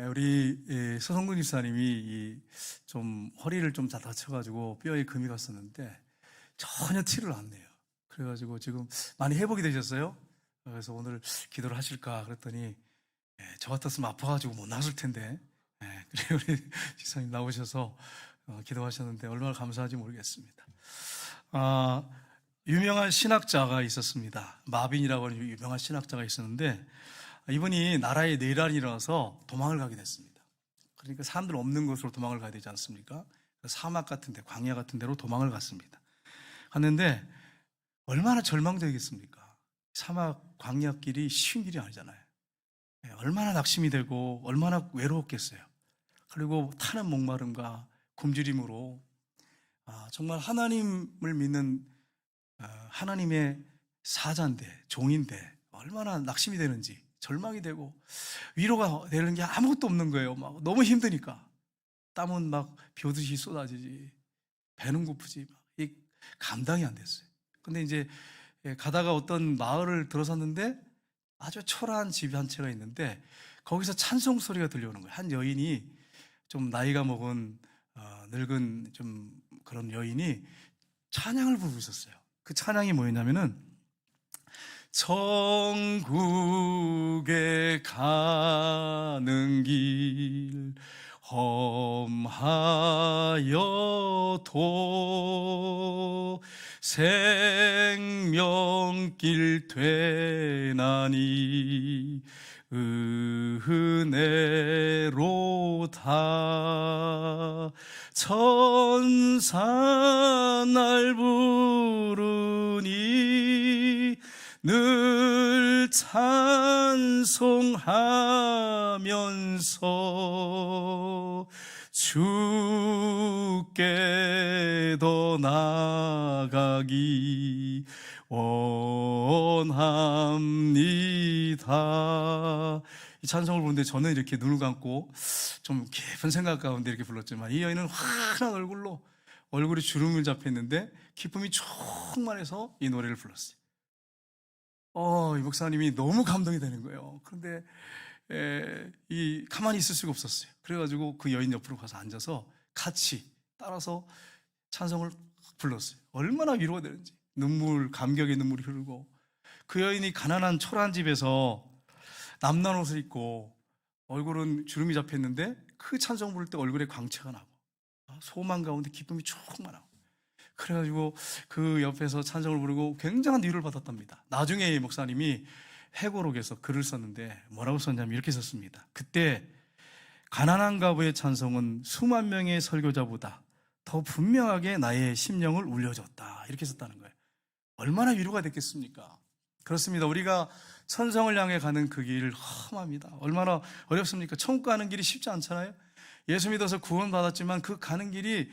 우리 서성근 집사님이 좀 허리를 좀 다 다쳐가지고 뼈에 금이 갔었는데 전혀 티를 안 내요. 그래가지고 지금 많이 회복이 되셨어요. 그래서 오늘 기도를 하실까 그랬더니 저 같았으면 아파가지고 못 나설 텐데 그래 우리 집사님 나오셔서 기도하셨는데 얼마나 감사한지 모르겠습니다. 유명한 신학자가 있었습니다. 마빈이라고 하는 유명한 신학자가 있었는데 이분이 나라에 내란이 일어나서 도망을 가게 됐습니다. 그러니까 사람들 없는 곳으로 도망을 가야 되지 않습니까? 사막 같은 데, 광야 같은 데로 도망을 갔습니다. 갔는데 얼마나 절망적이겠습니까? 사막, 광야길이 쉬운 길이 아니잖아요. 얼마나 낙심이 되고 얼마나 외로웠겠어요. 그리고 타는 목마름과 굶주림으로 정말 하나님을 믿는 하나님의 사자인데, 종인데 얼마나 낙심이 되는지, 절망이 되고 위로가 되는 게 아무것도 없는 거예요. 막 너무 힘드니까 땀은 막 비 오듯이 쏟아지지, 배는 고프지, 막 감당이 안 됐어요. 근데 이제 가다가 어떤 마을을 들어섰는데 아주 초라한 집이 한 채가 있는데 거기서 찬송 소리가 들려오는 거예요. 한 여인이, 좀 나이가 먹은 늙은 좀 그런 여인이 찬양을 부르고 있었어요. 그 찬양이 뭐였냐면은 천국에 가는 길 험하여도 생명길 되나니 은혜로다. 천사 날 부르니 늘 찬송하면서 주께 더 나아가기 원합니다. 이 찬송을 부르는데 저는 이렇게 눈을 감고 좀 깊은 생각 가운데 이렇게 불렀지만 이 여인은 환한 얼굴로, 얼굴이 주름을 잡혔는데 기쁨이 충만해서 이 노래를 불렀어요. 이 목사님이 너무 감동이 되는 거예요. 그런데 가만히 있을 수가 없었어요. 그래가지고 그 여인 옆으로 가서 앉아서 같이 따라서 찬송을 불렀어요. 얼마나 위로가 되는지, 감격의 눈물이 흐르고, 그 여인이 가난한 초라한 집에서 남난 옷을 입고 얼굴은 주름이 잡혔는데 그 찬송 부를 때 얼굴에 광채가 나고 소망 가운데 기쁨이 충만하고, 그래가지고 그 옆에서 찬송을 부르고 굉장한 위로를 받았답니다. 나중에 목사님이 회고록에서 글을 썼는데 뭐라고 썼냐면 이렇게 썼습니다. 그때 가난한 가부의 찬송은 수만 명의 설교자보다 더 분명하게 나의 심령을 울려줬다, 이렇게 썼다는 거예요. 얼마나 위로가 됐겠습니까? 그렇습니다. 우리가 천성을 향해 가는 그 길 험합니다. 얼마나 어렵습니까? 천국 가는 길이 쉽지 않잖아요. 예수 믿어서 구원받았지만 그 가는 길이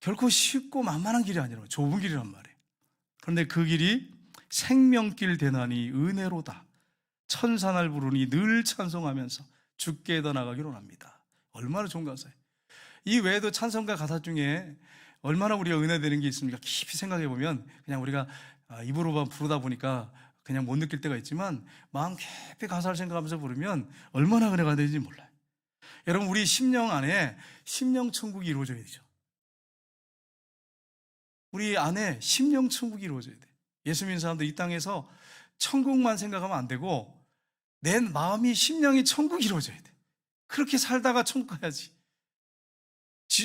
결코 쉽고 만만한 길이 아니라 좁은 길이란 말이에요. 그런데 그 길이 생명길 되나니 은혜로다. 천사날 부르니 늘 찬송하면서 주께 더 나가기를 원합니다. 얼마나 좋은 가사예요. 이 외에도 찬송가 가사 중에 얼마나 우리가 은혜되는 게 있습니까? 깊이 생각해 보면 그냥 우리가 입으로만 부르다 보니까 그냥 못 느낄 때가 있지만 마음 깊이 가사를 생각하면서 부르면 얼마나 은혜가 되는지 몰라요. 여러분, 우리 심령 안에 심령 천국이 이루어져야 되죠. 우리 안에 심령 천국이 이루어져야 돼. 예수 믿는 사람들 이 땅에서 천국만 생각하면 안 되고 내 마음이, 심령이 천국이 이루어져야 돼. 그렇게 살다가 천국 가야지.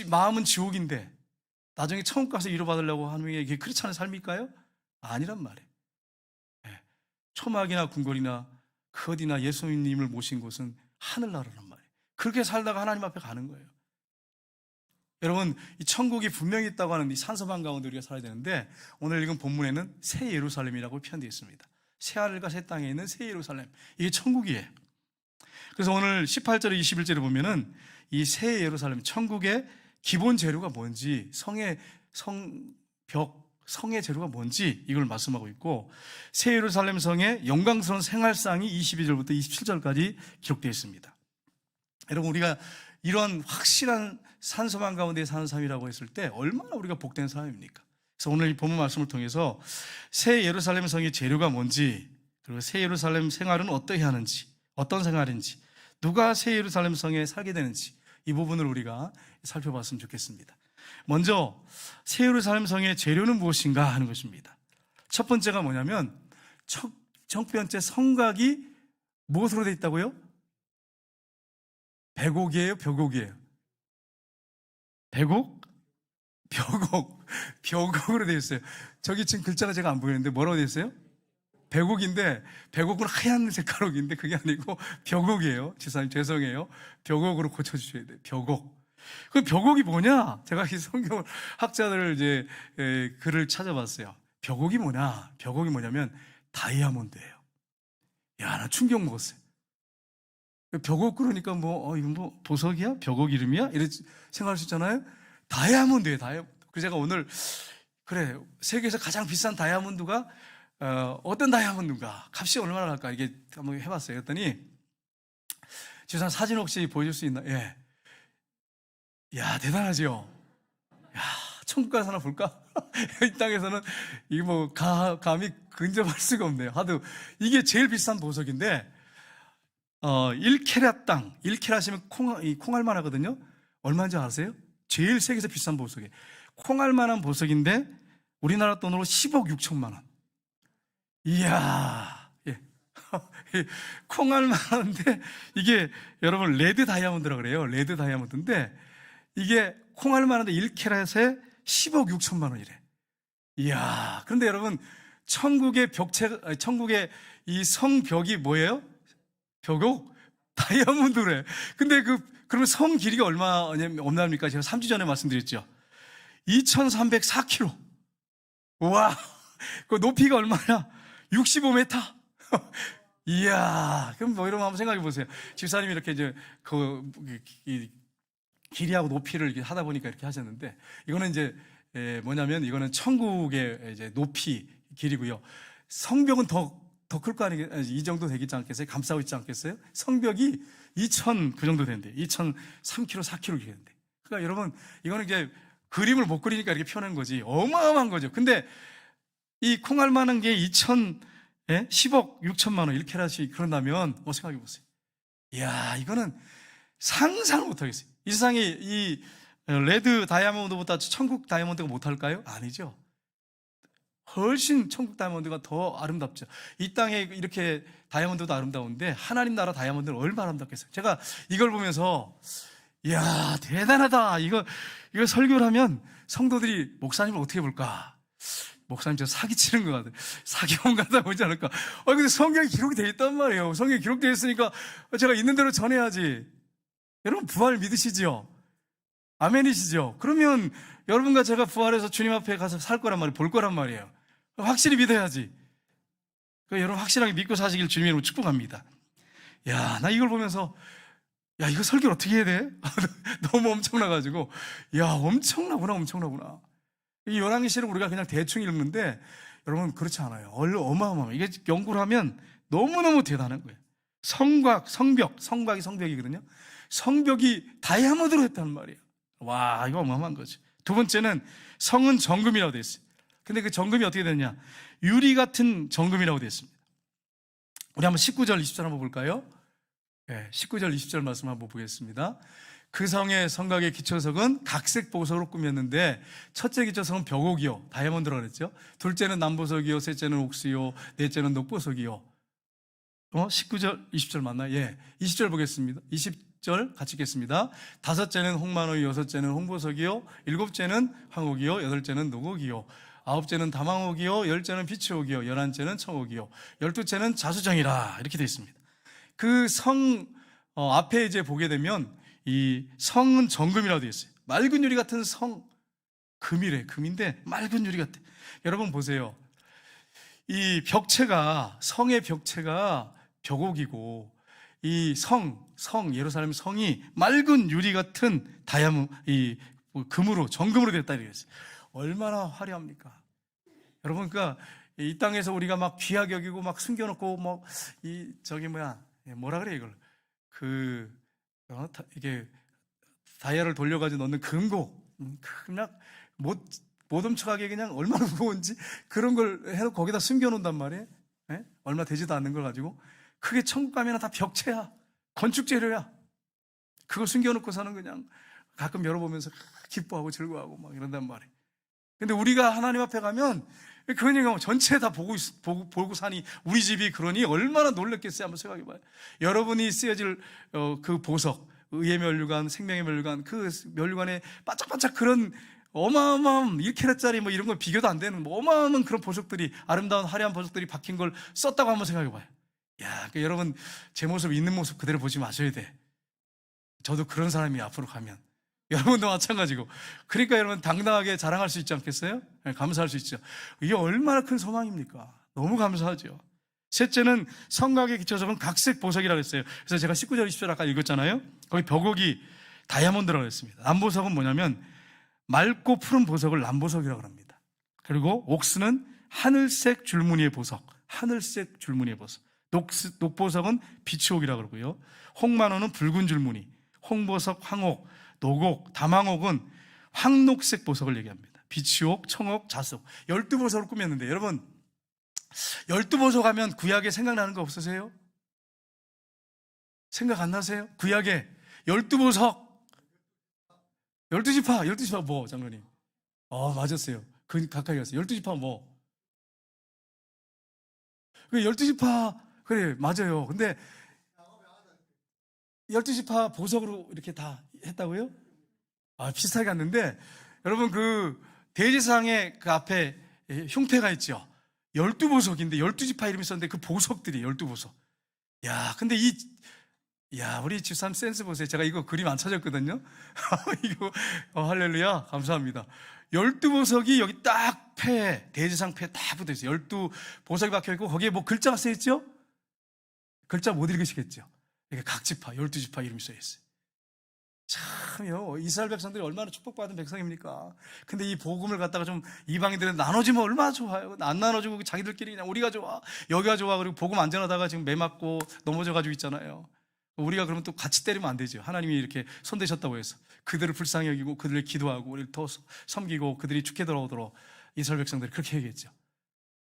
마음은 지옥인데 나중에 천국 가서 위로받으려고 하는 게 이게 그렇지 않은 삶일까요? 아니란 말이에요. 초막이나 궁궐이나 그 어디나 예수님을 모신 곳은 하늘나라란 말이에요. 그렇게 살다가 하나님 앞에 가는 거예요. 여러분, 이 천국이 분명히 있다고 하는 이 산서방 가운데 우리가 살아야 되는데, 오늘 읽은 본문에는 새 예루살렘이라고 표현되어 있습니다. 새 하늘과 새 땅에 있는 새 예루살렘, 이게 천국이에요. 그래서 오늘 18절에 21절에 보면은 이 새 예루살렘, 천국의 기본 재료가 뭔지, 성의 재료가 뭔지 이걸 말씀하고 있고, 새 예루살렘 성의 영광스러운 생활상이 22절부터 27절까지 기록되어 있습니다. 여러분, 우리가 이러한 확실한 산소망 가운데 사는 삶이라고 했을 때 얼마나 우리가 복된 사람입니까? 그래서 오늘 이 본문 말씀을 통해서 새 예루살렘 성의 재료가 뭔지, 그리고 새 예루살렘 생활은 어떻게 하는지, 어떤 생활인지, 누가 새 예루살렘 성에 살게 되는지 이 부분을 우리가 살펴봤으면 좋겠습니다. 먼저 새 예루살렘 성의 재료는 무엇인가 하는 것입니다. 첫 번째가 뭐냐면 첫 번째 성곽이 무엇으로 되어 있다고요? 백옥이에요? 벽옥이에요? 백옥? 벽옥. 벽옥으로 되어 있어요. 저기 지금 글자가 제가 안 보이는데 뭐라고 되어 있어요? 백옥인데, 백옥은 하얀 색깔옥인데 그게 아니고 벽옥이에요. 지사님 죄송해요. 벽옥으로 고쳐주셔야 돼요. 벽옥. 그 벽옥이 뭐냐? 제가 이 성경 학자들 이제 글을 찾아봤어요. 벽옥이 뭐냐? 벽옥이 뭐냐면 다이아몬드예요. 야, 나 충격 먹었어요. 벽옥 그러니까 이거 뭐 보석이야? 벽옥 이름이야? 이렇게 생각할 수 있잖아요. 다이아몬드예요, 다이아몬드. 그래서 제가 오늘 그래 세계에서 가장 비싼 다이아몬드가 어떤 다이아몬드인가? 값이 얼마나 갈까? 이게 한번 해봤어요. 그랬더니 지금 사진 혹시 보여줄 수 있나? 예. 야, 대단하죠? 야, 천국 가서 하나 볼까? 이 땅에서는 이게 뭐 감히 근접할 수가 없네요. 하도 이게 제일 비싼 보석인데 1캐럿 땅, 1캐럿이면 콩알만 하거든요. 얼마인지 아세요? 제일 세계에서 비싼 보석이에요. 콩알만한 보석인데 우리나라 돈으로 10억 6천만 원. 이야, 예. 콩알만한데 이게 여러분 레드 다이아몬드라고 그래요. 레드 다이아몬드인데 이게 콩알만한데 1캐럿에 10억 6천만 원이래. 이야, 그런데 여러분 천국의 천국의 이 성벽이 뭐예요? 벽옥? 다이아몬드래. 근데 그러면 성 길이가 얼마입니까? 제가 3주 전에 말씀드렸죠. 2304km. 우와, 그 높이가 얼마냐? 65m. 이야, 그럼 뭐 이러면 한번 생각해 보세요. 집사님이 이렇게 이제 길이하고 높이를 이렇게 하다 보니까 이렇게 하셨는데, 이거는 이제 뭐냐면 이거는 천국의 이제 높이 길이고요. 성벽은 더 클 거 아니겠어요? 이 정도 되겠지 않겠어요? 감싸고 있지 않겠어요? 성벽이 2000 그 정도 되는데 2003km, 4km 되는데. 그러니까 여러분 이거는 이제 그림을 못 그리니까 이렇게 표현한 거지. 어마어마한 거죠. 근데 이 콩알만한 게 10억 6천만 원 1캐럿이 그런다면 생각해 보세요. 이야, 이거는 상상을 못 하겠어요. 이 세상에 이 레드 다이아몬드보다 천국 다이아몬드가 못할까요? 아니죠. 훨씬 천국 다이아몬드가 더 아름답죠. 이 땅에 이렇게 다이아몬드도 아름다운데 하나님 나라 다이아몬드는 얼마나 아름답겠어요. 제가 이걸 보면서 이야, 대단하다. 이거 설교를 하면 성도들이 목사님을 어떻게 볼까? 목사님 저 사기치는 것 같아요. 사기범 같아 보이지 않을까? 근데 성경에 기록이 되어 있단 말이에요. 성경에 기록되어 있으니까 제가 있는 대로 전해야지. 여러분 부활 믿으시죠? 아멘이시죠? 그러면 여러분과 제가 부활해서 주님 앞에 가서 살 거란 말이에요. 볼 거란 말이에요. 확실히 믿어야지. 여러분 확실하게 믿고 사시길 주님의 이름으로 축복합니다. 야, 나 이걸 보면서 야, 이거 설교를 어떻게 해야 돼? 너무 엄청나가지고 야, 엄청나구나. 이 열왕기시록 우리가 그냥 대충 읽는데 여러분 그렇지 않아요. 어마어마해요. 이게 연구를 하면 너무너무 대단한 거예요. 성벽이 성벽이거든요. 성벽이 다이아몬드로 했다는 말이에요. 와, 이거 어마어마한 거죠. 두 번째는 성은 정금이라고 되어 있어요. 근데 그 정금이 어떻게 되느냐? 유리 같은 정금이라고 되어 있습니다. 우리 한번 19절 20절 한번 볼까요? 네, 19절 20절 말씀 한번 보겠습니다. 그 성의 성곽의 기초석은 각색 보석으로 꾸몄는데 첫째 기초석은 벽옥이요, 다이아몬드라고 그랬죠. 둘째는 남보석이요, 셋째는 옥수요, 넷째는 녹보석이요. 19절 20절 맞나요? 예, 20절 보겠습니다. 20절 같이 읽겠습니다. 다섯째는 홍만호요, 여섯째는 홍보석이요, 일곱째는 황옥이요, 여덟째는 녹옥이요, 아홉째는 다망옥이요, 열째는 비치옥이요, 열한째는 청옥이요, 열두째는 자수정이라. 이렇게 되어 있습니다. 그 성 앞에 이제 보게 되면 이 성은 정금이라고 되어 있어요. 맑은 유리 같은 금인데 맑은 유리 같아. 여러분 보세요. 이 벽체가, 성의 벽체가 벽옥이고 이 예루살렘 성이 맑은 유리 같은 금으로, 정금으로 됐다 이랬어요. 얼마나 화려합니까? 여러분, 그러니까 이 땅에서 우리가 막 귀하게 여기고 막 숨겨놓고 뭐라 그래 이걸? 이게 다이아를 돌려가지고 넣는 금고, 그냥 못 훔쳐가게 그냥 얼마나 무거운지 그런 걸 해놓고 거기다 숨겨놓는단 말이에요. 얼마 되지도 않는 걸 가지고. 그게 천국 가면 다 벽체야. 건축 재료야. 그거 숨겨놓고서는 그냥 가끔 열어보면서 기뻐하고 즐거워하고 막 이런단 말이에요. 근데 우리가 하나님 앞에 가면 그러니까 전체 다 보고 사니 우리 집이 그러니 얼마나 놀랐겠어요. 한번 생각해봐요. 여러분이 쓰여질 그 보석, 의의 면류관, 생명의 면류관, 그 면류관에 반짝반짝 그런 어마어마한 1캐럿짜리 뭐 이런 거 비교도 안 되는 뭐 어마어마한 그런 보석들이, 아름다운 화려한 보석들이 박힌 걸 썼다고 한번 생각해봐요. 야, 그러니까 여러분 제 모습 있는 모습 그대로 보지 마셔야 돼. 저도 그런 사람이 앞으로 가면 여러분도 마찬가지고. 그러니까 여러분 당당하게 자랑할 수 있지 않겠어요? 감사할 수 있죠. 이게 얼마나 큰 소망입니까? 너무 감사하죠. 셋째는 성곽에 기초적은 각색 보석이라고 했어요. 그래서 제가 19절 20절 아까 읽었잖아요. 거기 벽옥이 다이아몬드라고 했습니다. 남보석은 뭐냐면 맑고 푸른 보석을 남보석이라고 합니다. 그리고 옥스는 하늘색 줄무늬의 보석, 하늘색 줄무늬의 보석. 녹보석은 비치옥이라고 그러고요. 홍만호는 붉은 줄무늬, 홍보석, 황옥, 녹옥, 담황옥은 황록색 보석을 얘기합니다. 비치옥, 청옥, 자석 12보석으로 꾸몄는데 여러분 12보석 하면 구약에 생각나는 거 없으세요? 생각 안 나세요? 구약에 12보석 12지파 뭐 장로님? 맞았어요. 그 가까이 갔어요. 12지파 뭐? 그 12지파 그래 맞아요. 근데 12지파 보석으로 이렇게 다 했다고요? 비슷하게 갔는데 여러분 그 대제사장의 그 앞에 흉패가 있죠. 12보석인데 12지파 이름이 있었는데 그 보석들이 12보석. 근데 우리 집사람 센스 보세요. 제가 이거 그림 안 찾았거든요. 이거 할렐루야 감사합니다. 12보석이 여기 딱 대제사장 패에 딱 붙어있어요. 12보석이 박혀있고 거기에 뭐 글자가 써있죠? 글자 못 읽으시겠죠? 이게 각 지파 12지파 이름이 써있어요. 참요, 이스라엘 백성들이 얼마나 축복받은 백성입니까? 근데 이 복음을 갖다가 좀 이방인들은 나눠주면 얼마나 좋아요. 안 나눠주고 자기들끼리 그냥 우리가 좋아, 여기가 좋아. 그리고 복음 안 전하다가 지금 매 맞고 넘어져가지고 있잖아요. 우리가 그러면 또 같이 때리면 안 되죠. 하나님이 이렇게 손대셨다고 해서 그들을 불쌍히 여기고 그들을 기도하고 우리를 더 섬기고 그들이 죽게 돌아오도록 이스라엘 백성들이 그렇게 얘기했죠.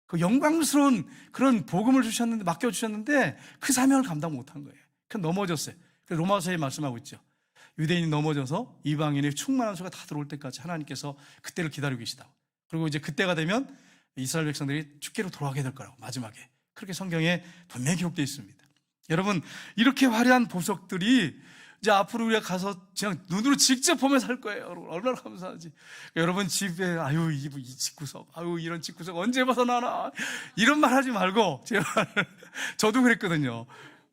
그 영광스러운 그런 복음을 주셨는데, 맡겨주셨는데 그 사명을 감당 못한 거예요. 그 넘어졌어요. 로마서에 말씀하고 있죠. 유대인이 넘어져서 이방인의 충만한 수가 다 들어올 때까지 하나님께서 그때를 기다리고 계시다고. 그리고 이제 그때가 되면 이스라엘 백성들이 죽게로 돌아가게 될 거라고 마지막에 그렇게 성경에 분명히 기록되어 있습니다. 여러분 이렇게 화려한 보석들이 이제 앞으로 우리가 가서 그냥 눈으로 직접 보면서 할 거예요. 여러분 얼마나 감사하지. 여러분 집에 이 집구석, 이런 집구석 언제 벗어나나 이런 말 하지 말고 제발. 저도 그랬거든요.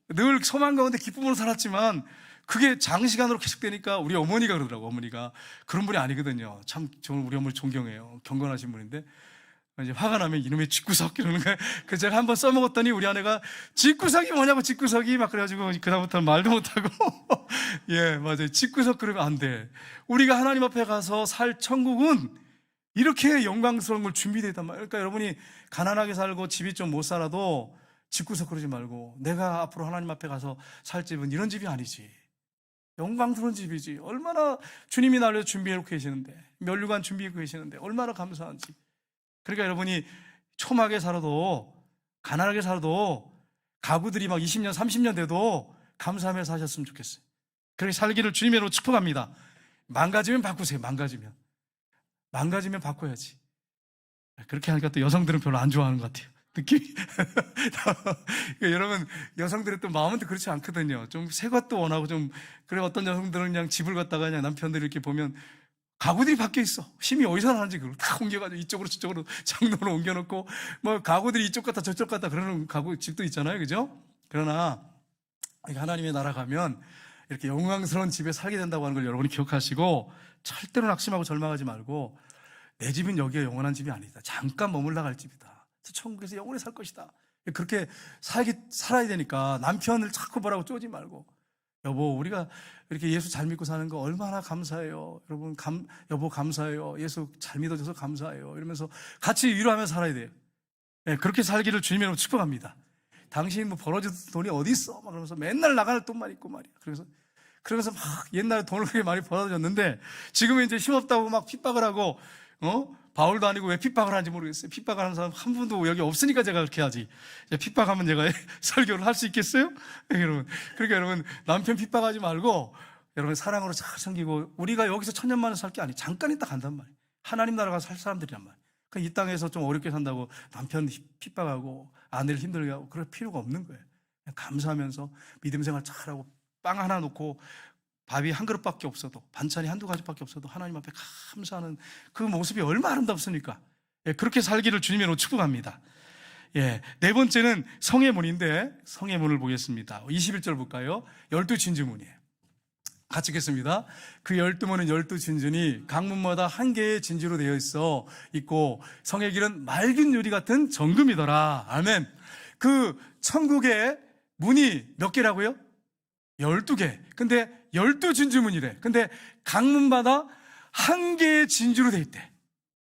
늘 소망 가운데 기쁨으로 살았지만 그게 장시간으로 계속되니까 우리 어머니가 그러더라고. 어머니가 그런 분이 아니거든요. 참 저는 우리 어머니 존경해요. 경건하신 분인데 이제 화가 나면 이놈의 집구석 이러는 거예요. 그래서 제가 한번 써먹었더니 우리 아내가 집구석이 뭐냐고 집구석이 막 그래가지고 그다음부터는 말도 못하고 예 맞아요. 집구석 그러면 안 돼. 우리가 하나님 앞에 가서 살 천국은 이렇게 영광스러운 걸 준비되어 있단 말이에요. 그러니까 여러분이 가난하게 살고 집이 좀 못 살아도 집구석 그러지 말고 내가 앞으로 하나님 앞에 가서 살 집은 이런 집이 아니지. 영광스러운 집이지. 얼마나 주님이 나를 준비해 계시는데, 면류관 준비해 계시는데 얼마나 감사한지. 그러니까 여러분이 초막에 살아도 가난하게 살아도 가구들이 막 20년 30년 돼도 감사하면서 사셨으면 좋겠어요. 그렇게 살기를 주님으로 축복합니다. 망가지면 바꾸세요. 망가지면 바꿔야지. 그렇게 하니까 또 여성들은 별로 안 좋아하는 것 같아요. 느낌이. 그러니까 여러분 여성들의 또 마음은 또 그렇지 않거든요. 좀 새 것도 원하고 좀 그래. 어떤 여성들은 그냥 집을 갖다가 그냥 남편들이 이렇게 보면 가구들이 바뀌어 있어. 힘이 어디서 나는지 그걸 다 옮겨가지고 이쪽으로 저쪽으로 장로로 옮겨놓고 뭐 가구들이 이쪽 갔다 저쪽 갔다 그러는 가구 집도 있잖아요. 그죠? 그러나 하나님의 나라 가면 이렇게 영광스러운 집에 살게 된다고 하는 걸 여러분이 기억하시고 절대로 낙심하고 절망하지 말고 내 집은 여기가 영원한 집이 아니다. 잠깐 머물러 갈 집이다. 천국에서 영원히 살 것이다. 그렇게 살아야 되니까 남편을 자꾸 뭐라고 쪼지 말고 여보 우리가 이렇게 예수 잘 믿고 사는 거 얼마나 감사해요. 여러분 여보 감사해요. 예수 잘 믿어줘서 감사해요. 이러면서 같이 위로하면서 살아야 돼요. 네, 그렇게 살기를 주님으로 축복합니다. 당신 뭐 벌어진 돈이 어디 있어? 막 그러면서 맨날 나가는 돈만 있고 말이야. 그러면서 막 옛날에 돈을 그렇게 많이 벌어졌는데 지금은 이제 힘없다고 막 핍박을 하고 바울도 아니고 왜 핍박을 하는지 모르겠어요. 핍박을 하는 사람 한 분도 여기 없으니까 제가 그렇게 하지. 핍박하면 제가 설교를 할 수 있겠어요? 여러분. 그러니까 여러분, 남편 핍박하지 말고 여러분 사랑으로 잘 섬기고, 우리가 여기서 천년만년 살 게 아니에요. 잠깐 있다 간단 말이에요. 하나님 나라 가서 살 사람들이란 말이에요. 그러니까 이 땅에서 좀 어렵게 산다고 남편 핍박하고 아내를 힘들게 하고 그럴 필요가 없는 거예요. 그냥 감사하면서 믿음 생활 잘하고, 빵 하나 놓고 밥이 한 그릇밖에 없어도, 반찬이 한두 가지밖에 없어도 하나님 앞에 감사하는 그 모습이 얼마나 아름답습니까? 예, 그렇게 살기를 주님으로 축복합니다. 예, 네 번째는 성의 문인데, 성의 문을 보겠습니다. 21절 볼까요? 12진주문이에요. 같이 읽겠습니다. 그 12문은 12진주니 각문마다 한 개의 진주로 되어 있고 성의 길은 맑은 유리 같은 정금이더라. 아멘. 그 천국의 문이 몇 개라고요? 12개. 근데 12진주문이래. 근데 각문마다 한 개의 진주로 되어 있대.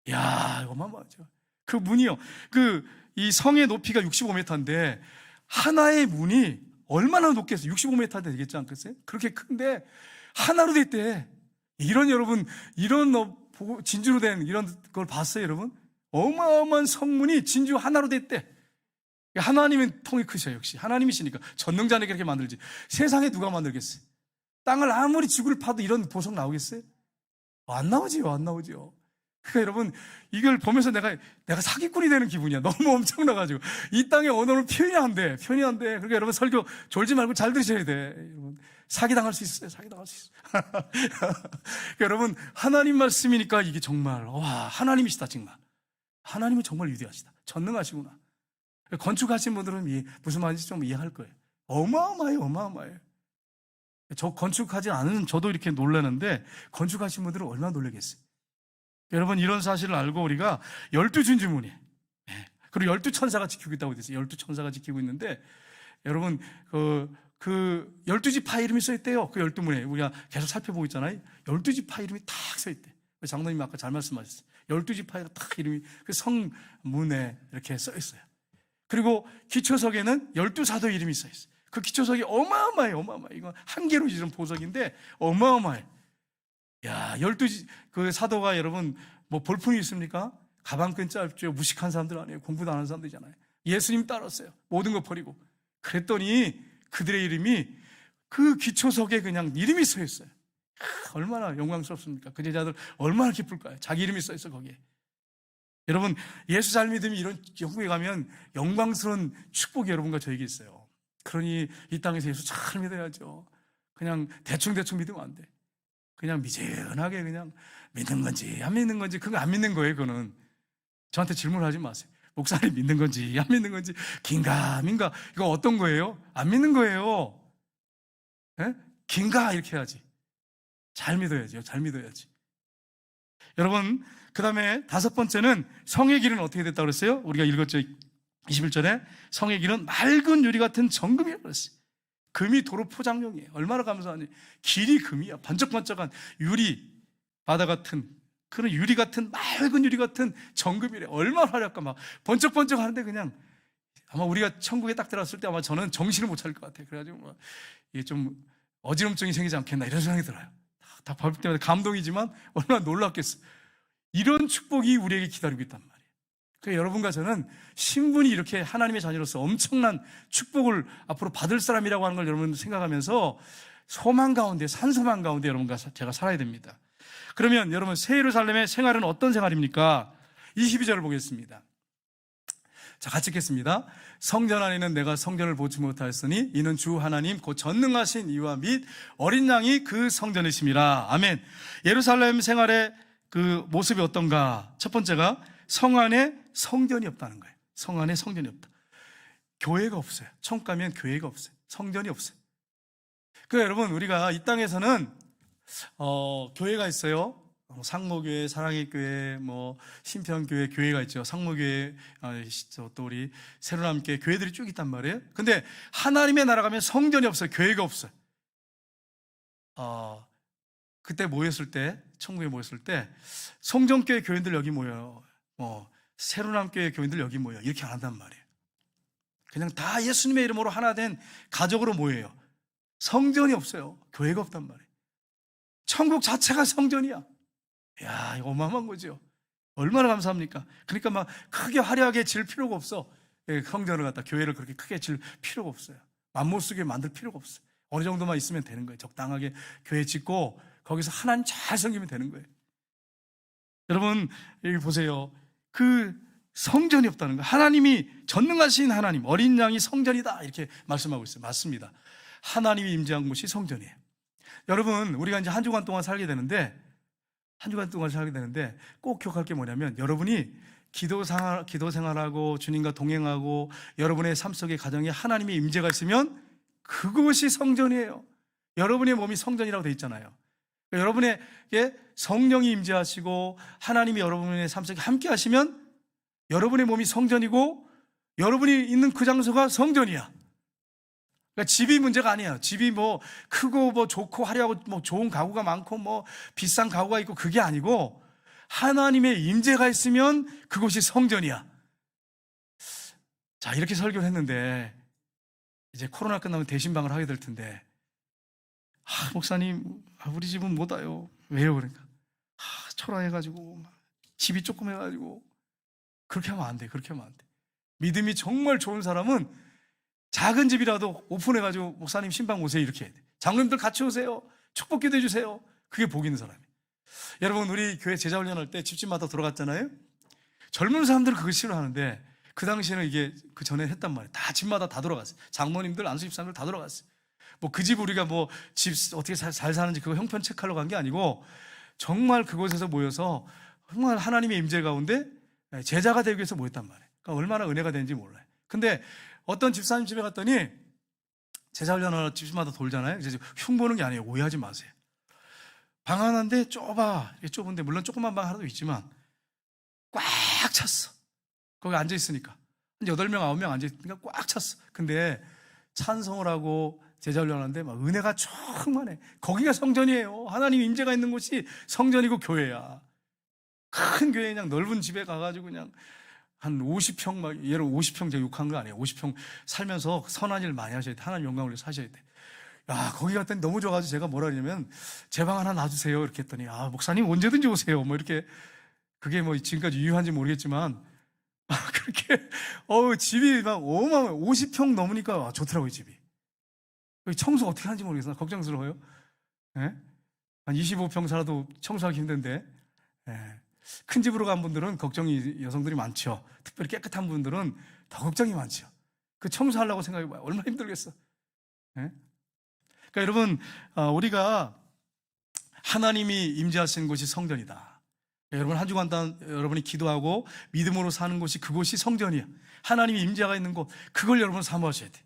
이야, 이거만 봐죠. 그 문이요. 이 성의 높이가 65m인데 하나의 문이 얼마나 높겠어요? 65m 되겠지 않겠어요? 그렇게 큰데 하나로 돼 있대. 여러분, 이런 진주로 된 이런 걸 봤어요, 여러분? 어마어마한 성문이 진주 하나로 돼 있대. 하나님은 통이 크셔요. 역시 하나님이시니까. 전능자에게 그렇게 만들지. 세상에 누가 만들겠어요? 땅을 아무리 지구를 파도 이런 보석 나오겠어요? 안 나오지요. 안 나오지요. 그러니까 여러분, 이걸 보면서 내가 사기꾼이 되는 기분이야. 너무 엄청나가지고. 이 땅의 언어는 표현이 안 돼. 그러니까 여러분, 설교 졸지 말고 잘 들으셔야 돼. 여러분, 사기당할 수 있어요. 사기당할 수 있어요. 그러니까 여러분, 하나님 말씀이니까 이게 정말, 와, 하나님이시다, 정말. 하나님은 정말 위대하시다. 전능하시구나. 건축하신 분들은 무슨 말인지 좀 이해할 거예요. 어마어마해요. 어마어마해요. 저 건축하지 않은 저도 이렇게 놀라는데, 건축하신 분들은 얼마나 놀라겠어요. 여러분, 이런 사실을 알고 우리가 12진주문이에요. 그리고 12천사가 지키고 있다고 됐어요. 12천사가 지키고 있는데, 여러분, 그 12지파 이름이 써있대요. 그 12문에. 우리가 계속 살펴보고 있잖아요. 12지파 이름이 탁 써있대. 장로님 아까 잘 말씀하셨어요. 12지파가 딱 이름이 그 성문에 이렇게 써있어요. 그리고 기초석에는 12사도 이름이 써있어요. 그 기초석이 어마어마해요. 어마어마해. 이건 한 개로 지은 보석인데 어마어마해. 야, 12 그 사도가 여러분 뭐 볼품이 있습니까? 가방끈 짧죠. 무식한 사람들 아니에요. 공부도 안 하는 사람들이잖아요. 예수님 따랐어요. 모든 거 버리고. 그랬더니 그들의 이름이 그 기초석에 그냥 이름이 써 있어요. 얼마나 영광스럽습니까? 그 제자들 얼마나 기쁠까요? 자기 이름이 써 있어 거기에. 여러분, 예수 잘 믿으면 이런 영국에 가면 영광스러운 축복이 여러분과 저에게 있어요. 그러니 이 땅에서 예수 잘 믿어야죠. 그냥 대충 믿으면 안 돼. 그냥 미지근하게 그냥 믿는 건지 안 믿는 건지, 그거 안 믿는 거예요. 그거는 저한테 질문하지 마세요. 목사님 믿는 건지 안 믿는 건지, 긴가 민가, 이거 어떤 거예요? 안 믿는 거예요. 예? 긴가 이렇게 해야지. 잘 믿어야죠. 잘 믿어야지. 여러분, 그 다음에 다섯 번째는 성의 길은 어떻게 됐다고 그랬어요? 우리가 읽었죠. 21절에 성의 길은 맑은 유리 같은 정금이라고 그랬어요. 금이 도로 포장용이에요. 얼마나 감사하니. 길이 금이야. 반짝반짝한 유리, 바다 같은 그런 유리 같은, 맑은 유리 같은 정금이래. 얼마나 화려할까. 막 번쩍번쩍 하는데 그냥 아마 우리가 천국에 딱 들어갔을 때 아마 저는 정신을 못 차릴 것 같아요. 그래가지고 뭐 이게 좀 어지럼증이 생기지 않겠나 이런 생각이 들어요. 다 볼 때마다 감동이지만 얼마나 놀랍겠어. 이런 축복이 우리에게 기다리고 있단 말이에요. 그러니까 여러분과 저는 신분이 이렇게 하나님의 자녀로서 엄청난 축복을 앞으로 받을 사람이라고 하는 걸 여러분 생각하면서 소망 가운데, 산소망 가운데 여러분과 제가 살아야 됩니다. 그러면 여러분, 새 예루살렘의 생활은 어떤 생활입니까? 22절을 보겠습니다. 자, 같이 읽겠습니다. 성전 안에는 내가 성전을 보지 못하였으니 이는 주 하나님 곧 전능하신 이와 및 어린 양이 그 성전이심이라. 아멘. 예루살렘 생활의 그 모습이 어떤가? 첫 번째가 성 안에 성전이 없다는 거예요. 성 안에 성전이 없다. 교회가 없어요. 천국 가면 교회가 없어요. 성전이 없어요. 그러니까 여러분, 우리가 이 땅에서는 교회가 있어요. 상모교회, 사랑의 교회, 뭐 신평교회, 교회가 있죠. 상모교회, 또 우리 새로남교회, 교회들이 쭉 있단 말이에요. 근데 하나님의 나라 가면 성전이 없어요. 교회가 없어요. 그때 모였을 때, 천국에 모였을 때 성전교회 교인들 여기 모여요. 새로남교회 교인들 여기 모여. 이렇게 안 한단 말이에요. 그냥 다 예수님의 이름으로 하나 된 가족으로 모여요. 성전이 없어요. 교회가 없단 말이에요. 천국 자체가 성전이야. 이야, 이거 어마어마한 거죠. 얼마나 감사합니까? 그러니까 막 크게 화려하게 질 필요가 없어. 성전을 갖다 교회를 그렇게 크게 질 필요가 없어요. 맘못쓰게 만들 필요가 없어요. 어느 정도만 있으면 되는 거예요. 적당하게 교회 짓고 거기서 하나님 잘 섬기면 되는 거예요. 여러분 여기 보세요. 그 성전이 없다는 거. 하나님이 전능하신 하나님, 어린 양이 성전이다 이렇게 말씀하고 있어요. 맞습니다. 하나님이 임재한 곳이 성전이에요. 여러분 우리가 이제 한 주간 동안 살게 되는데 꼭 기억할 게 뭐냐면 여러분이 기도 생활하고 주님과 동행하고 여러분의 삶 속에 가정에 하나님의 임재가 있으면 그것이 성전이에요. 여러분의 몸이 성전이라고 되어 있잖아요. 그러니까 여러분에게 성령이 임재하시고 하나님이 여러분의 삶 속에 함께 하시면 여러분의 몸이 성전이고 여러분이 있는 그 장소가 성전이야. 그러니까 집이 문제가 아니에요. 집이 뭐 크고 뭐 좋고 화려하고 뭐 좋은 가구가 많고 뭐 비싼 가구가 있고 그게 아니고 하나님의 임재가 있으면 그곳이 성전이야. 자, 이렇게 설교를 했는데 이제 코로나 끝나면 대신방을 하게 될 텐데 목사님 우리 집은 못 와요. 왜요? 그러니까 초라해가지고 집이 조금 해가지고 그렇게 하면 안 돼. 그렇게 하면 안 돼. 믿음이 정말 좋은 사람은 작은 집이라도 오픈해가지고 목사님 신방 오세요 이렇게 해야 돼. 장로님들 같이 오세요. 축복 기도해 주세요. 그게 복 있는 사람이에요. 여러분 우리 교회 제자훈련할 때 집집마다 돌아갔잖아요. 젊은 사람들은 그거 싫어하는데 그 당시에는 이게 그 전에 했단 말이에요. 다 집마다 다 돌아갔어요. 장모님들 안수집사님들 다 돌아갔어요. 뭐 그 집 우리가 뭐 집 어떻게 잘 사는지 그거 형편 체크하러 간 게 아니고 정말 그곳에서 모여서 정말 하나님의 임재 가운데 제자가 되기 위해서 모였단 말이에요. 그러니까 얼마나 은혜가 되는지 몰라요. 근데 어떤 집사님 집에 갔더니 제자훈련하러 집마다 돌잖아요. 이제 흉보는 게 아니에요. 오해하지 마세요. 방 하나인데 좁은데 물론 조그만 방 하나도 있지만 꽉 찼어. 거기 앉아있으니까 8명 9명 앉아있으니까 꽉 찼어. 근데 찬송을 하고 제자훈련하는데 막 은혜가 충만해. 거기가 성전이에요. 하나님 임재가 있는 곳이 성전이고 교회야. 큰 교회 그냥 넓은 집에 가가지고 그냥 한 50평 막 얘를 50평 제가 욕한 거 아니에요. 50평 살면서 선한 일 많이 하셔야 돼. 하나님 영광을 위해서 사셔야 돼. 야, 거기 갔더니 너무 좋아가지고 제가 뭐라 그러냐면 제 방 하나 놔주세요 이렇게 했더니 목사님 언제든지 오세요 뭐 이렇게. 그게 뭐 지금까지 유효한지 모르겠지만 그렇게 집이 막 어마어마해. 50평 넘으니까 좋더라고요. 집이. 청소 어떻게 하는지 모르겠어요. 걱정스러워요. 네? 한 25평 살아도 청소하기 힘든데 큰 집으로 간 분들은 걱정이 여성들이 많죠. 특별히 깨끗한 분들은 더 걱정이 많죠. 그 청소하려고 생각해봐요. 얼마나 힘들겠어. 네? 그러니까 여러분 우리가 하나님이 임재하시는 곳이 성전이다. 여러분 한 주간 동안 여러분이 기도하고 믿음으로 사는 곳이 그곳이 성전이야. 하나님이 임재가 있는 곳 그걸 여러분 사모하셔야 돼.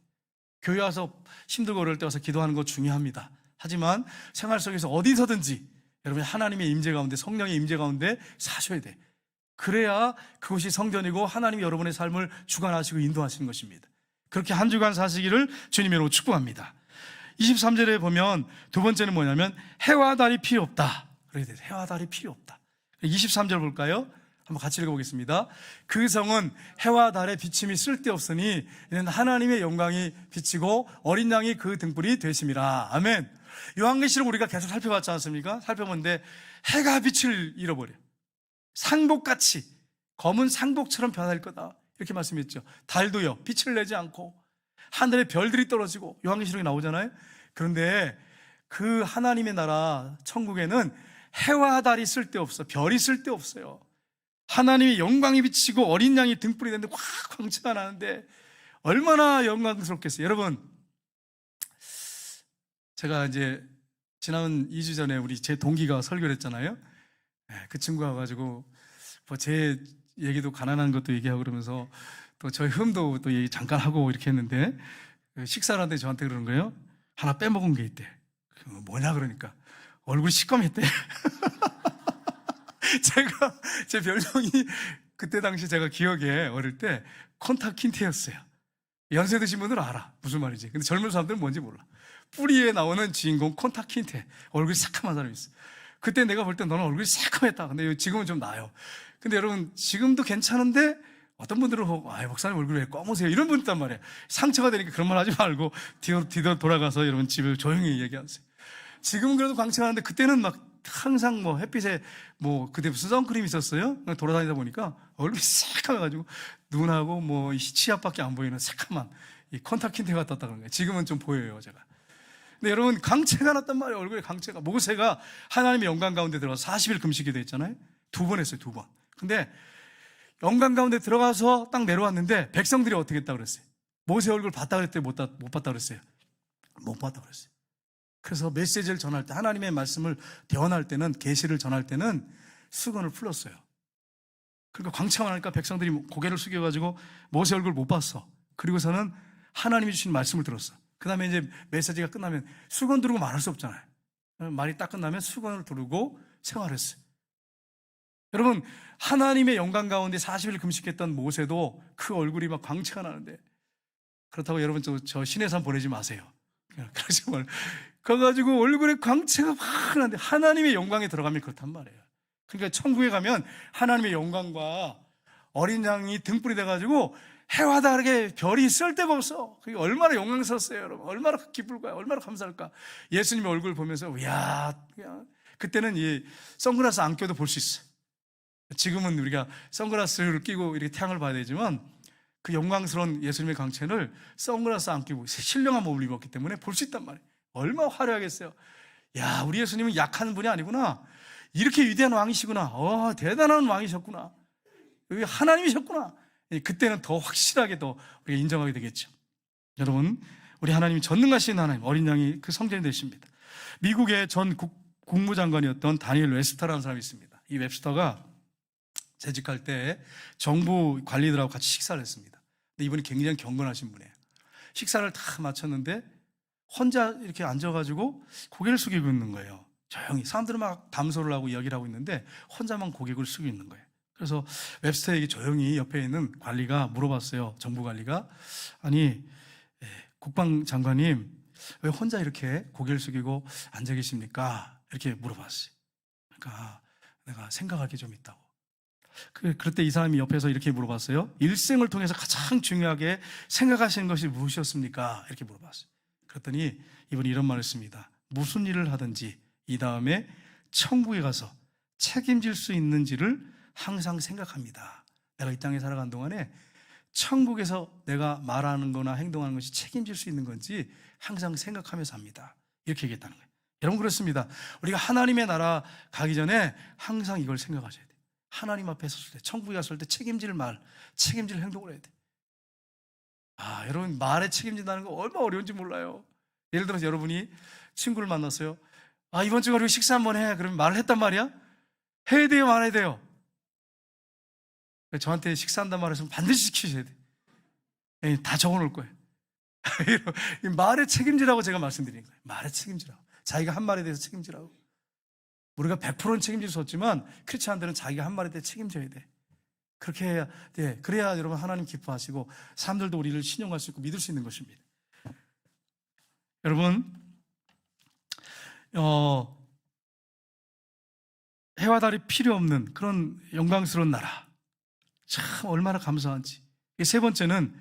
교회 와서 힘들고 어려울 때 와서 기도하는 거 중요합니다. 하지만 생활 속에서 어디서든지 여러분이 하나님의 임재 가운데 성령의 임재 가운데 사셔야 돼. 그래야 그곳이 성전이고 하나님이 여러분의 삶을 주관하시고 인도하시는 것입니다. 그렇게 한 주간 사시기를 주님으로 축복합니다. 23절에 보면 두 번째는 뭐냐면 해와 달이 필요 없다. 그렇게 돼요. 해와 달이 필요 없다. 23절 볼까요? 한번 같이 읽어보겠습니다. 그 성은 해와 달의 비침이 쓸데없으니 이는 하나님의 영광이 비치고 어린 양이 그 등불이 되심이라. 아멘. 요한계시록 우리가 계속 살펴봤지 않습니까? 살펴보는데 해가 빛을 잃어버려. 상복같이 검은 상복처럼 변할 거다 이렇게 말씀했죠. 달도요 빛을 내지 않고 하늘에 별들이 떨어지고 요한계시록에 나오잖아요. 그런데 그 하나님의 나라 천국에는 해와 달이 쓸데없어. 별이 쓸데없어요. 하나님의 영광이 비치고 어린 양이 등불이 되는데 확 광채가 나는데 얼마나 영광스럽겠어요. 여러분 제가 이제 지난 2주 전에 우리 제 동기가 설교를 했잖아요. 그 친구가 와가지고 뭐 제 얘기도 가난한 것도 얘기하고 그러면서 또 저희 흠도 또 얘기 잠깐 하고 이렇게 했는데 식사를 하는데 저한테 그러는 거예요. 하나 빼먹은 게 있대. 뭐냐 그러니까 얼굴이 시꺼맸대. 제 별명이 그때 당시 제가 기억에 어릴 때 콘타킨테였어요. 연세 드신 분들은 알아 무슨 말인지. 근데 젊은 사람들은 뭔지 몰라. 뿌리에 나오는 주인공 콘타킨테 얼굴이 새카만 사람이 있어. 그때 내가 볼 때 너는 얼굴이 새카맸다. 근데 지금은 좀 나아요. 근데 여러분 지금도 괜찮은데 어떤 분들은 목사님 얼굴이 왜 검으세요? 이런 분 있단 말이에요. 상처가 되니까 그런 말 하지 말고 뒤로 돌아가서 여러분 집에 조용히 얘기하세요. 지금은 그래도 광채가 나는데 그때는 막 항상 뭐 햇빛에 뭐 그때 무슨 선크림이 있었어요? 돌아다니다 보니까 얼굴이 새카매가지고 눈하고 뭐 치아밖에 안 보이는 새카만 이 컨타킨트가 떴다 그런 거예요. 지금은 좀 보여요, 제가. 근데 여러분, 강체가 났단 말이에요. 얼굴에 강체가. 모세가 하나님의 영광 가운데 들어가서 40일 금식이 됐잖아요. 2번 했어요, 2번. 근데 영광 가운데 들어가서 딱 내려왔는데 백성들이 어떻게 했다 그랬어요? 모세 얼굴 봤다 그랬대요? 못 봤다 그랬어요? 못 봤다 그랬어요. 그래서 메시지를 전할 때, 하나님의 말씀을 대언할 때는, 계시를 전할 때는 수건을 풀었어요. 그러니까 광채가 나니까 백성들이 고개를 숙여가지고 모세 얼굴 못 봤어. 그리고서는 하나님이 주신 말씀을 들었어. 그 다음에 이제 메시지가 끝나면 수건 두르고 말할 수 없잖아요. 말이 딱 끝나면 수건을 두르고 생활했어요. 여러분, 하나님의 영광 가운데 40일 금식했던 모세도 그 얼굴이 막 광채가 나는데, 그렇다고 여러분 저 시내산 보내지 마세요. 그러지 말고. 가가지고 얼굴에 광채가 확 나는데 하나님의 영광에 들어가면 그렇단 말이에요. 그러니까 천국에 가면 하나님의 영광과 어린 양이 등불이 돼가지고 해와 다르게 별이 쓸데가 없어. 그게 얼마나 영광스럽어요, 여러분. 얼마나 기쁠까요? 얼마나 감사할까. 예수님의 얼굴 보면서 이야, 그때는 이 선글라스 안 껴도 볼 수 있어요. 지금은 우리가 선글라스를 끼고 이렇게 태양을 봐야 되지만 그 영광스러운 예수님의 광채를 선글라스 안 끼고 신령한 몸을 입었기 때문에 볼 수 있단 말이에요. 얼마나 화려하겠어요. 야, 우리 예수님은 약한 분이 아니구나. 이렇게 위대한 왕이시구나. 대단한 왕이셨구나. 여기 하나님이셨구나. 그때는 더 확실하게 더 우리가 인정하게 되겠죠. 여러분, 우리 하나님이 전능하신 하나님, 어린 양이 그 성전이 되십니다. 미국의 전 국무장관이었던 다니엘 웹스터라는 사람이 있습니다. 이 웹스터가 재직할 때 정부 관리들하고 같이 식사를 했습니다. 근데 이분이 굉장히 경건하신 분이에요. 식사를 다 마쳤는데 혼자 이렇게 앉아가지고 고개를 숙이고 있는 거예요. 조용히. 사람들은 막 담소를 하고 이야기를 하고 있는데 혼자만 고개를 숙이고 있는 거예요. 그래서 웹스터에게 조용히 옆에 있는 관리가 물어봤어요. 정부 관리가. 아니, 국방장관님, 왜 혼자 이렇게 고개를 숙이고 앉아 계십니까? 이렇게 물어봤어요. 그러니까 내가 생각할 게 좀 있다고. 그럴 때 이 사람이 옆에서 이렇게 물어봤어요. 일생을 통해서 가장 중요하게 생각하시는 것이 무엇이었습니까? 이렇게 물어봤어요. 그랬더니 이분이 이런 말을 했습니다. 무슨 일을 하든지 이 다음에 천국에 가서 책임질 수 있는지를 항상 생각합니다. 내가 이 땅에 살아간 동안에 천국에서 내가 말하는 거나 행동하는 것이 책임질 수 있는 건지 항상 생각하며 삽니다. 이렇게 얘기했다는 거예요. 여러분, 그렇습니다. 우리가 하나님의 나라 가기 전에 항상 이걸 생각하셔야 돼요. 하나님 앞에 섰을 때, 천국에 갔을 때 책임질 말, 책임질 행동을 해야 돼요. 여러분, 말에 책임진다는 거 얼마나 어려운지 몰라요. 예를 들어서 여러분이 친구를 만났어요. 이번 주에 우리 식사 한번 해. 그러면 말을 했단 말이야? 해야 돼요, 말아야 돼요? 저한테 식사한단 말했으면 반드시 지키셔야 돼요. 다 적어놓을 거예요. 말에 책임지라고 제가 말씀드리는 거예요. 말에 책임지라고. 자기가 한 말에 대해서 책임지라고. 우리가 100%는 책임질 수 없지만 크리스찬들은 자기가 한 말에 대해 책임져야 돼. 그렇게 해야 돼. 그래야 여러분 하나님 기뻐하시고 사람들도 우리를 신용할 수 있고 믿을 수 있는 것입니다. 여러분, 해와 달이 필요 없는 그런 영광스러운 나라, 참 얼마나 감사한지. 세 번째는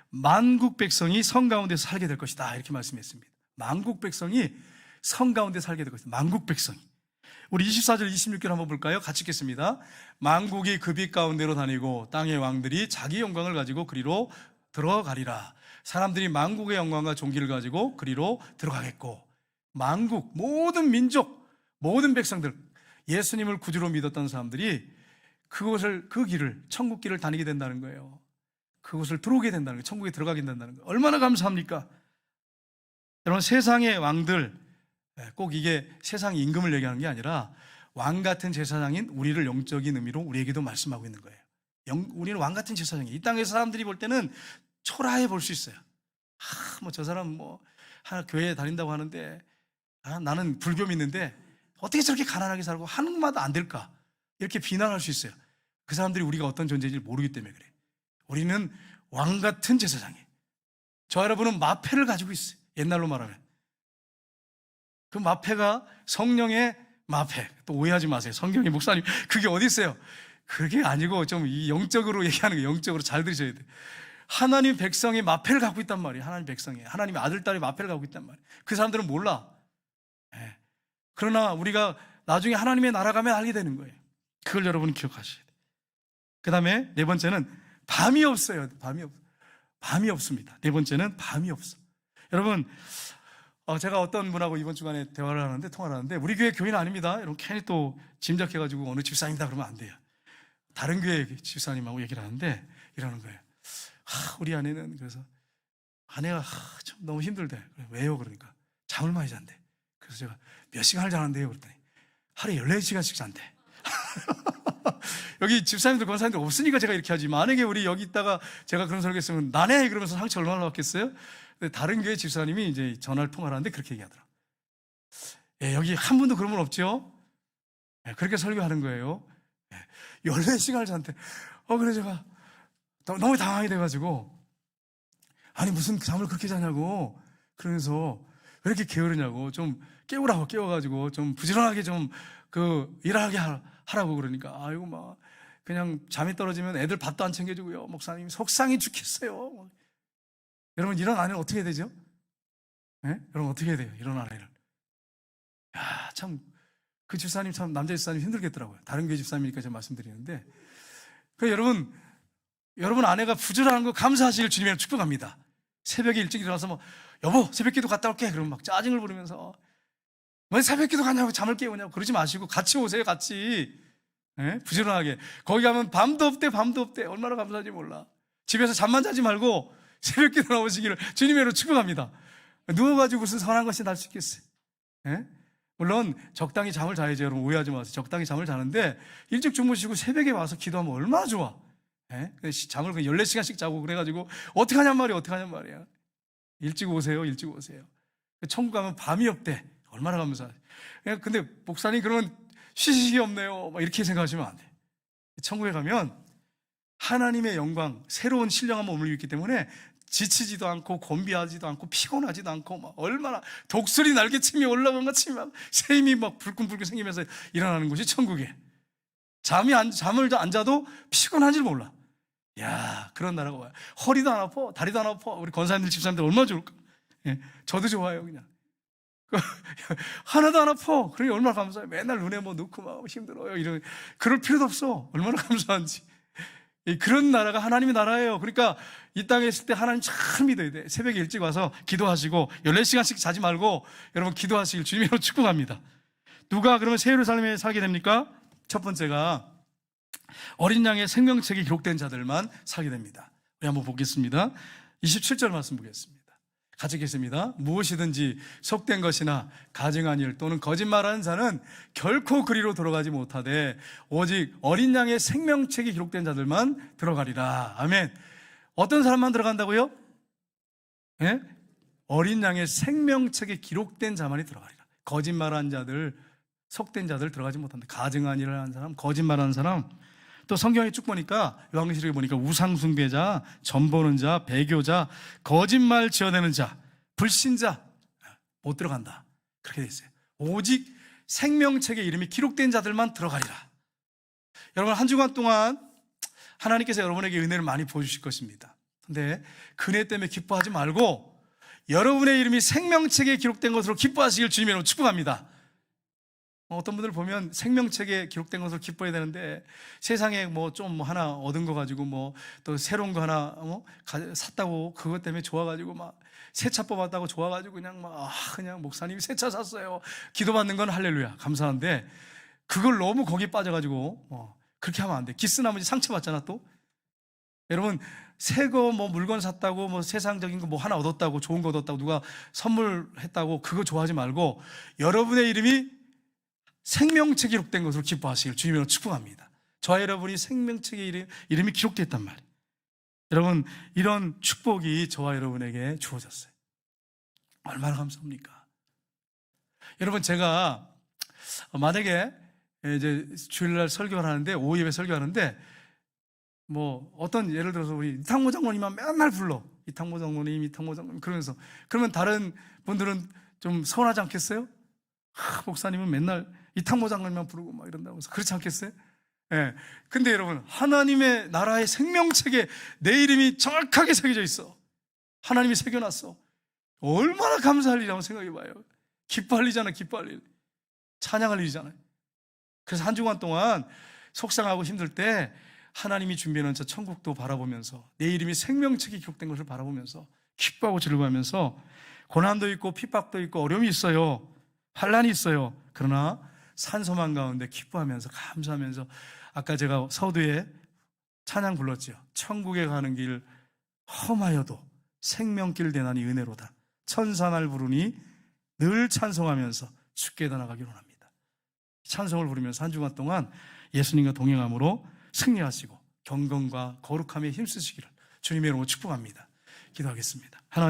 만국 백성이 성 가운데 살게 될 것이다, 이렇게 말씀했습니다. 만국 백성이 성 가운데 살게 될 것이다. 만국 백성이. 우리 24절 26절 한번 볼까요? 같이 읽겠습니다. 만국이 그 빛 가운데로 다니고 땅의 왕들이 자기 영광을 가지고 그리로 들어가리라. 사람들이 만국의 영광과 존귀를 가지고 그리로 들어가겠고, 만국, 모든 민족, 모든 백성들, 예수님을 구주로 믿었던 사람들이 그곳을, 그 길을, 천국 길을 다니게 된다는 거예요. 그곳을 들어오게 된다는 거예요. 천국에 들어가게 된다는 거예요. 얼마나 감사합니까? 여러분, 세상의 왕들, 꼭 이게 세상 임금을 얘기하는 게 아니라 왕 같은 제사장인 우리를 영적인 의미로 우리에게도 말씀하고 있는 거예요. 우리는 왕 같은 제사장이에요. 이 땅의 사람들이 볼 때는 초라해 볼 수 있어요. 저 사람 교회에 다닌다고 하는데, 나는 불교 믿는데 어떻게 저렇게 가난하게 살고 한국마다 안 될까? 이렇게 비난할 수 있어요. 그 사람들이 우리가 어떤 존재인지 모르기 때문에 그래. 우리는 왕 같은 제사장이에요. 저 여러분은 마패를 가지고 있어요. 옛날로 말하면. 그 마패가 성령의 마패. 또 오해하지 마세요. 성경의 목사님, 그게 어디 있어요? 그게 아니고 좀 이 영적으로 얘기하는 거예요. 영적으로 잘 들으셔야 돼요. 하나님 백성이 마패를 갖고 있단 말이에요. 하나님 백성이. 하나님의 아들, 딸이 마패를 갖고 있단 말이에요. 그 사람들은 몰라. 그러나 우리가 나중에 하나님의 나라 가면 알게 되는 거예요. 그걸 여러분은 기억하셔야 돼요. 그 다음에 네 번째는 밤이 없어요. 밤이 없습니다. 네 번째는 밤이 없어. 여러분, 제가 어떤 분하고 이번 주간에 통화를 하는데 우리 교회 교인은 아닙니다. 여러분 괜히 또 짐작해가지고 어느 집사님이다 그러면 안 돼요. 다른 교회 집사님하고 얘기를 하는데 이러는 거예요. 우리 아내는 그래서 아내가 참 너무 힘들대. 왜요? 그러니까 잠을 많이 잔대. 그래서 제가 몇 시간을 자는데요? 그랬더니 하루에 14시간씩 잔대. 여기 집사님들 권사님들 없으니까 제가 이렇게 하지. 만약에 우리 여기 있다가 제가 그런 설교 했으면 나네 그러면서 상처 얼마나 받겠어요? 근데 다른 교회 집사님이 이제 전화를 통화를 하는데 그렇게 얘기하더라. 여기 한 분도 그런 분 없죠? 그렇게 설교하는 거예요. 14시간을 잔대. 그래 제가 너무 당황이 돼가지고 아니 무슨 잠을 그렇게 자냐고 그러면서 왜 이렇게 게으르냐고 좀 깨우라고 깨워가지고 좀 부지런하게 좀 일하게 하라고 그러니까 아이고 막 그냥 잠이 떨어지면 애들 밥도 안 챙겨주고요. 목사님 속상해 죽겠어요. 여러분 이런 아내는 어떻게 해야 되죠? 여러분 어떻게 해야 돼요? 이런 아내를. 참 그 집사님 참 남자 집사님 힘들겠더라고요. 다른 교회 집사님이니까 제가 말씀드리는데 여러분 아내가 부지런한 거 감사하시길 주님의 축복합니다. 새벽에 일찍 일어나서 여보 새벽기도 갔다 올게 그러면 막 짜증을 부리면서 왜 새벽기도 가냐고 잠을 깨우냐고 그러지 마시고 같이 오세요. 같이 부지런하게 거기 가면 밤도 없대 얼마나 감사한지 몰라. 집에서 잠만 자지 말고 새벽기도 나오시기를 주님의 축복합니다. 누워가지고 무슨 선한 것이 날 수 있겠어요? 물론 적당히 잠을 자야죠. 여러분 오해하지 마세요. 적당히 잠을 자는데 일찍 주무시고 새벽에 와서 기도하면 얼마나 좋아. 잠을 14시간씩 자고 그래가지고 어떻게 하냔 말이야. 일찍 오세요. 천국 가면 밤이 없대. 얼마나 감사해. 근데 목사님 그러면 쉬식이 없네요. 막 이렇게 생각하시면 안 돼. 천국에 가면 하나님의 영광, 새로운 신령한 몸을 입기 때문에 지치지도 않고 곤비하지도 않고 피곤하지도 않고 막 얼마나 독수리 날개침이 올라간 것 같이 막 샘이 막 불끈불끈 생기면서 일어나는 곳이 천국에. 잠을 안 자도 피곤한 줄 몰라. 그런 나라가 와요. 허리도 안 아파, 다리도 안 아파. 우리 권사님들, 집사님들 얼마나 좋을까? 저도 좋아요, 그냥. 하나도 안 아파. 그러니 얼마나 감사해요. 맨날 눈에 넣고 막 힘들어요. 그럴 필요도 없어. 얼마나 감사한지. 그런 나라가 하나님의 나라예요. 그러니까 이 땅에 있을 때 하나님 참 믿어야 돼. 새벽에 일찍 와서 기도하시고 14시간씩 자지 말고 여러분 기도하시길 주님으로 축복합니다. 누가 그러면 새 예루살렘에 살게 됩니까? 첫 번째가 어린 양의 생명책이 기록된 자들만 살게 됩니다. 우리 한번 보겠습니다. 27절 말씀 보겠습니다. 같이 읽겠습니다. 무엇이든지 속된 것이나 가증한 일 또는 거짓말하는 자는 결코 그리로 들어가지 못하되 오직 어린 양의 생명책이 기록된 자들만 들어가리라. 아멘. 어떤 사람만 들어간다고요? 어린 양의 생명책에 기록된 자만이 들어가리라. 거짓말하는 자들, 속된 자들 들어가지 못한다. 가증한 일을 하는 사람, 거짓말하는 사람. 또 성경에 쭉 보니까 요한계시록에 보니까 우상숭배자, 점보는 자, 배교자, 거짓말 지어내는 자, 불신자 못 들어간다. 그렇게 돼 있어요. 오직 생명책에 이름이 기록된 자들만 들어가리라. 여러분 한 주간 동안 하나님께서 여러분에게 은혜를 많이 보여주실 것입니다. 그런데 그 은혜 때문에 기뻐하지 말고 여러분의 이름이 생명책에 기록된 것으로 기뻐하시길 주님으로 축복합니다. 어떤 분들 보면 생명책에 기록된 것을 기뻐해야 되는데 세상에 좀 하나 얻은 거 가지고 또 새로운 거 하나 샀다고 그것 때문에 좋아가지고 막 새 차 뽑았다고 좋아가지고 그냥 목사님이 새 차 샀어요. 기도받는 건 할렐루야 감사한데 그걸 너무 거기에 빠져가지고 그렇게 하면 안 돼. 기스나무지 상처받잖아 또. 여러분 새거 물건 샀다고 세상적인 거 하나 얻었다고 좋은 거 얻었다고 누가 선물했다고 그거 좋아하지 말고 여러분의 이름이 생명책에 기록된 것으로 기뻐하시길 주님으로 축복합니다. 저와 여러분이 생명책에 이름이 기록되어 있단 말이에요. 여러분 이런 축복이 저와 여러분에게 주어졌어요. 얼마나 감사합니까? 여러분 제가 만약에 이제 주일날 설교를 하는데 오후 예배 설교하는데 어떤 예를 들어서 우리 이탕모 장로님만 맨날 불러. 이탕모 장로님 그러면서 그러면 다른 분들은 좀 서운하지 않겠어요? 목사님은 맨날 이탕모 장로님만 부르고 막 이런다고 해서 그렇지 않겠어요? 근데 여러분 하나님의 나라의 생명책에 내 이름이 정확하게 새겨져 있어. 하나님이 새겨놨어. 얼마나 감사할 일이라고 생각해봐요. 기뻐할 일이잖아. 기뻐할 일. 찬양할 일이잖아요. 그래서 한 주간 동안 속상하고 힘들 때 하나님이 준비해놓은 저 천국도 바라보면서 내 이름이 생명책에 기록된 것을 바라보면서 기뻐하고 즐거워하면서 고난도 있고 핍박도 있고 어려움이 있어요. 환난이 있어요. 그러나 산소망 가운데 기뻐하면서 감사하면서 아까 제가 서두에 찬양 불렀죠. 천국에 가는 길 험하여도 생명길 대나니 은혜로다. 천사날 부르니 늘 찬송하면서 주께 나아가기를 원합니다. 찬송을 부르면서 한 주간 동안 예수님과 동행함으로 승리하시고 경건과 거룩함에 힘쓰시기를 주님의 이름으로 축복합니다. 기도하겠습니다. 하나님